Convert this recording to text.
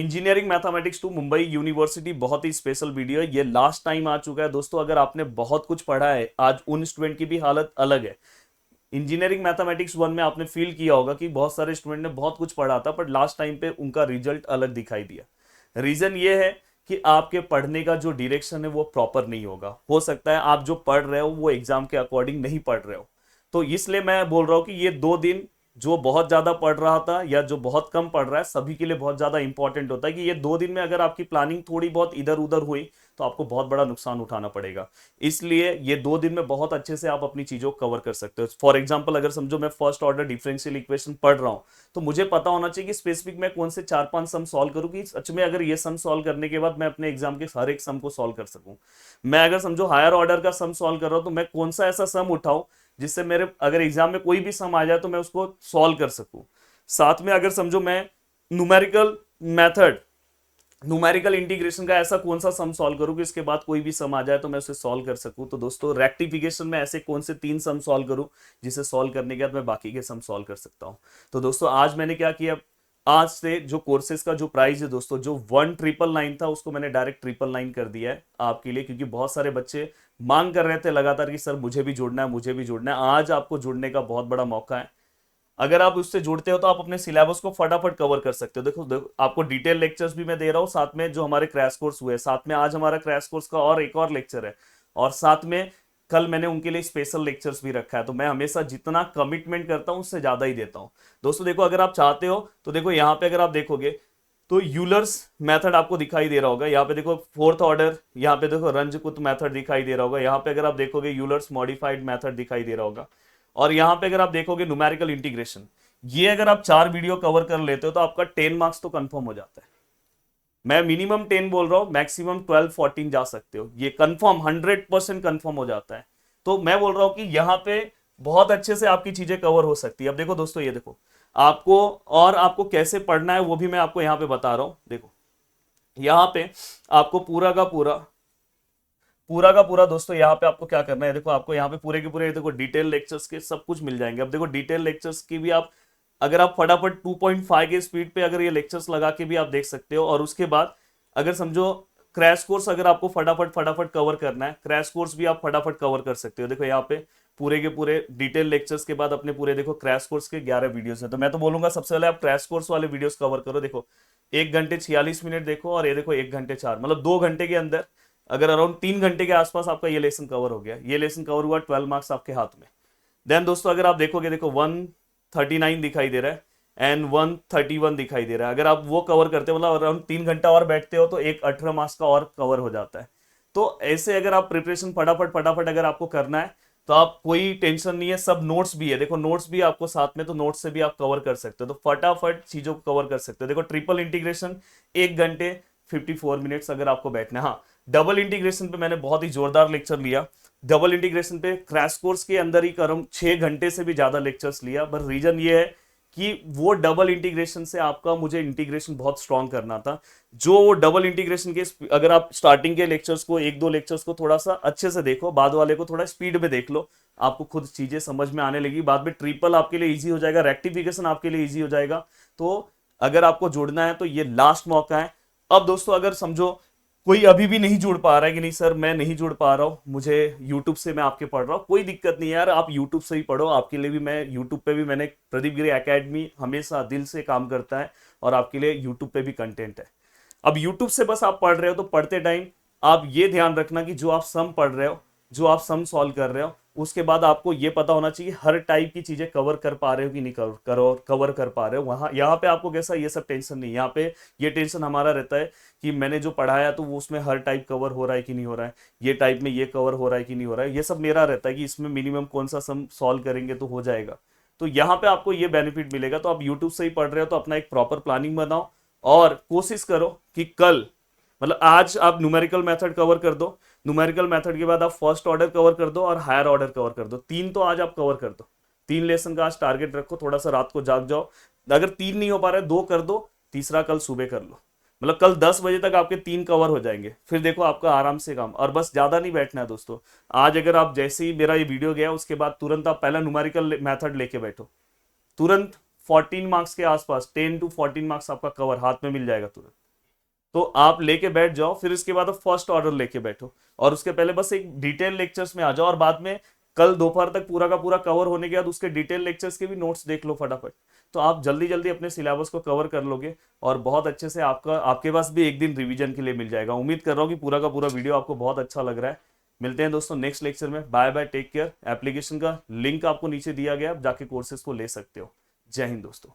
Engineering mathematics 2 Mumbai university बहुत ही special video है। ये लास्ट टाइम आ चुका है दोस्तों। अगर आपने बहुत कुछ पढ़ा है, आज उन स्टूडेंट की भी हालत अलग है। इंजीनियरिंग मैथमेटिक्स 1 में आपने फील किया होगा कि बहुत सारे स्टूडेंट ने बहुत कुछ पढ़ा था, पर लास्ट टाइम पे उनका रिजल्ट अलग दिखाई दिया। रीजन ये है कि आपके पढ़ने का जो डायरेक्शन है वो प्रॉपर नहीं होगा। हो सकता है आप जो पढ़ रहे हो वो एग्जाम के अकॉर्डिंग नहीं पढ़ रहे हो। तो इसलिए मैं बोल रहा हूं कि ये 2 दिन जो बहुत ज्यादा पढ़ रहा था या जो बहुत कम पढ़ रहा है, सभी के लिए बहुत ज्यादा इंपॉर्टेंट होता है कि ये 2 दिन में अगर आपकी प्लानिंग थोड़ी बहुत इधर उधर हुई तो आपको बहुत बड़ा नुकसान उठाना पड़ेगा। इसलिए ये 2 दिन में बहुत अच्छे से आप अपनी चीजों को कवर कर सकते हो। फॉर एग्जाम्पल, अगर समझो मैं फर्स्ट ऑर्डर डिफरेंशियल इक्वेशन पढ़ रहा हूं, तो मुझे पता होना चाहिए कि स्पेसिफिक मैं कौन से 4-5 सम सॉल्व करूं कि सच में अगर ये सम सॉल्व करने के बाद मैं अपने एग्जाम के हर एक सम को सॉल्व कर सकूं। मैं अगर समझो हायर ऑर्डर का सम सॉल्व कर रहा हूं, तो मैं कौन सा ऐसा सम उठाऊं जिससे मेरे अगर एग्जाम में कोई भी सम आ जाए तो मैं उसको सॉल्व कर सकूं। साथ में अगर समझो मैं न्यूमेरिकल मेथड, न्यूमेरिकल इंटीग्रेशन का ऐसा कौन सा सम सॉल्व करूं कि इसके बाद कोई भी सम आ जाए तो मैं उसे सॉल्व कर सकूं। तो दोस्तों, रेक्टिफिकेशन में ऐसे कौन से 3 सम सॉल्व करूं जिसे सॉल्व करने के बाद मैं बाकी के सम सॉल्व कर सकता हूं। तो दोस्तों, आज मैंने क्या किया, आज से जो कोर्सेज का जो प्राइस है दोस्तों, जो 1999 था उसको मैंने डायरेक्ट 999 कर दिया है आपके लिए, क्योंकि बहुत सारे बच्चे मांग कर रहे थे लगातार कि सर मुझे भी जुड़ना है, मुझे भी जुड़ना है। आज आपको जुड़ने का बहुत बड़ा मौका है। अगर आप उससे जुड़ते हो तो आप अपने सिलेबस को फटाफट कवर कर सकते हो। देखो आपको डिटेल लेक्चर्स भी मैं दे रहा हूँ, साथ में जो हमारे क्रैश कोर्स हुए, साथ में आज हमारा क्रैश कोर्स का और एक और लेक्चर है, और साथ में कल मैंने उनके लिए स्पेशल लेक्चर्स भी रखा है। तो मैं हमेशा जितना कमिटमेंट करता हूं उससे ज्यादा ही देता हूं। दोस्तों देखो, अगर आप चाहते हो तो देखो यहाँ पे अगर आप देखोगे तो यूलर्स मेथड आपको दिखाई दे रहा होगा। यहाँ पे देखो फोर्थ ऑर्डर, यहाँ पे देखो रंजकुत मेथड दिखाई दे रहा होगा। यहाँ पे अगर आप देखोगे यूलर्स मॉडिफाइड मेथड दिखाई दे रहा होगा। और यहाँ पे अगर आप देखोगे न्यूमेरिकल इंटीग्रेशन। ये अगर आप 4 वीडियो कवर कर लेते हो तो आपका 10 मार्क्स तो कंफर्म हो जाता है। मैं मिनिमम 10 बोल रहा हूं, मैक्सिमम 12-14 जा सकते हो, ये कंफर्म 100% कंफर्म हो जाता है। तो मैं बोल रहा हूं कि यहाँ पे बहुत अच्छे से आपकी चीजें कवर हो सकती है। अब देखो दोस्तों, ये देखो आपको, और आपको कैसे पढ़ना है वो भी मैं आपको यहाँ पे बता रहा हूं। देखो यहाँ पे आपको पूरा का पूरा दोस्तों, यहाँ पे आपको क्या करना है, देखो आपको यहाँ पे पूरे के पूरे देखो डिटेल लेक्चर्स के सब कुछ मिल जाएंगे। अब देखो डिटेल लेक्चर्स की भी आप, अगर आप फटाफट 2.5 के स्पीड पे अगर ये लेक्चर्स लगा के भी आप देख सकते हो। और उसके बाद अगर समझो क्रैश कोर्स अगर आपको फटाफट फटाफट कवर करना है, क्रैश कोर्स भी आप फटाफट कवर कर सकते हो। देखो यहाँ पे पूरे के पूरे डिटेल लेक्चर्स के बाद अपने पूरे देखो क्रैश कोर्स के 11 वीडियोस हैं। तो मैं तो बोलूंगा सबसे पहले आप क्रैश कोर्स वाले वीडियोस कवर करो। देखो 1 घंटे 46 मिनट देखो, और ये देखो 1 घंटे 4, मतलब 2 घंटे के अंदर अगर अराउंड 3 घंटे के आसपास आपका ये लेसन कवर हो गया, ये लेसन कवर हुआ, 12 मार्क्स आपके हाथ में। देन दोस्तों अगर आप देखोगे, देखो 139 दिखाई दे रहा है एंड 131 दिखाई दे रहा है। अगर आप वो कवर करते हो, मतलब अराउंड 3 घंटा और बैठते हो, तो एक 18 मार्क्स का और कवर हो जाता है। तो ऐसे अगर आप प्रिपरेशन फटाफट फटाफट अगर आपको करना है तो आप कोई टेंशन नहीं है, सब नोट्स भी है। देखो नोट्स भी आपको साथ में, तो नोट्स से भी आप कवर कर सकते हो, तो फटाफट चीजों को कवर कर सकते हो। देखो ट्रिपल इंटीग्रेशन 1 घंटे 54 मिनट्स अगर आपको बैठना है। हाँ, डबल इंटीग्रेशन पे मैंने बहुत ही जोरदार लेक्चर लिया। डबल इंटीग्रेशन पे क्रैश कोर्स के अंदर ही करूं 6 घंटे से भी ज्यादा लेक्चर्स लिया। बस रीजन ये है कि वो डबल इंटीग्रेशन से आपका, मुझे इंटीग्रेशन बहुत स्ट्रांग करना था। जो वो डबल इंटीग्रेशन के, अगर आप स्टार्टिंग के लेक्चर्स को, 1-2 लेक्चर्स को थोड़ा सा अच्छे से देखो, बाद वाले को थोड़ा स्पीड में देख लो, आपको खुद चीजें समझ में आने लगी। बाद में ट्रिपल आपके लिए इजी हो जाएगा, रेक्टिफिकेशन आपके लिए इजी हो जाएगा। तो अगर आपको जुड़ना है तो ये लास्ट मौका है। अब दोस्तों अगर समझो कोई अभी भी नहीं जुड़ पा रहा है कि नहीं सर मैं नहीं जुड़ पा रहा हूँ, मुझे यूट्यूब से मैं आपके पढ़ रहा हूँ, कोई दिक्कत नहीं है यार, आप यूट्यूब से ही पढ़ो। आपके लिए भी मैं यूट्यूब पे भी, मैंने प्रदीप गिरी एकेडमी हमेशा दिल से काम करता है और आपके लिए यूट्यूब पे भी कंटेंट है। अब यूट्यूब से बस आप पढ़ रहे हो तो पढ़ते टाइम आप ये ध्यान रखना कि जो आप सम पढ़ रहे हो, जो आप सम सॉल्व कर रहे हो, उसके बाद आपको ये पता होना चाहिए हर टाइप की चीजें कवर कर पा रहे हो कि नहीं कवर कर पा रहे हो। वहां यहाँ पे आपको कैसा, ये सब टेंशन नहीं। यहाँ पे ये टेंशन हमारा रहता है कि मैंने जो पढ़ाया तो वो उसमें हर टाइप कवर हो रहा है कि नहीं हो रहा है, ये टाइप में ये कवर हो रहा है कि नहीं हो रहा है, ये सब मेरा रहता है कि इसमें मिनिमम कौन सा सम सॉल्व करेंगे तो हो जाएगा। तो यहाँ पे आपको ये बेनिफिट मिलेगा। तो आप यूट्यूब से ही पढ़ रहे हो तो अपना एक प्रॉपर प्लानिंग बनाओ और कोशिश करो कि कल, मतलब आज आप न्यूमेरिकल मेथड कवर कर दो, न्यूमेरिकल मेथड के बाद आप फर्स्ट ऑर्डर कवर कर दो और हायर ऑर्डर कवर कर दो। 3 तो आज आप कवर कर दो, 3 लेसन का आज टारगेट रखो, थोड़ा सा रात को जाग जाओ। अगर 3 नहीं हो पा रहा है 2 कर दो, तीसरा कल सुबह कर लो, मतलब कल 10 बजे तक आपके 3 कवर हो जाएंगे। फिर देखो आपका आराम से काम, और बस ज्यादा नहीं बैठना है दोस्तों। आज अगर आप जैसे ही मेरा ये वीडियो गया उसके बाद तुरंत आप पहला न्यूमेरिकल मेथड लेके बैठो, तुरंत 14 मार्क्स के आसपास, 10 to 14 मार्क्स आपका कवर हाथ में मिल जाएगा तुरंत। तो आप लेके बैठ जाओ, फिर इसके बाद फर्स्ट ऑर्डर लेके बैठो, और उसके पहले बस एक डिटेल लेक्चर्स में आ जाओ, और बाद में कल दोपहर तक पूरा का पूरा कवर होने के बाद उसके डिटेल लेक्चर्स के भी नोट्स देख लो फटाफट। तो आप जल्दी जल्दी अपने सिलेबस को कवर कर लोगे, और बहुत अच्छे से आपके पास भी एक दिन रिवीजन के लिए मिल जाएगा। उम्मीद कर रहा हूँ कि पूरा का पूरा वीडियो आपको बहुत अच्छा लग रहा है। मिलते हैं दोस्तों नेक्स्ट लेक्चर में। Bye bye, take care. Application का लिंक आपको नीचे दिया गया, आप जाके कोर्सेज को ले सकते हो। जय हिंद दोस्तों।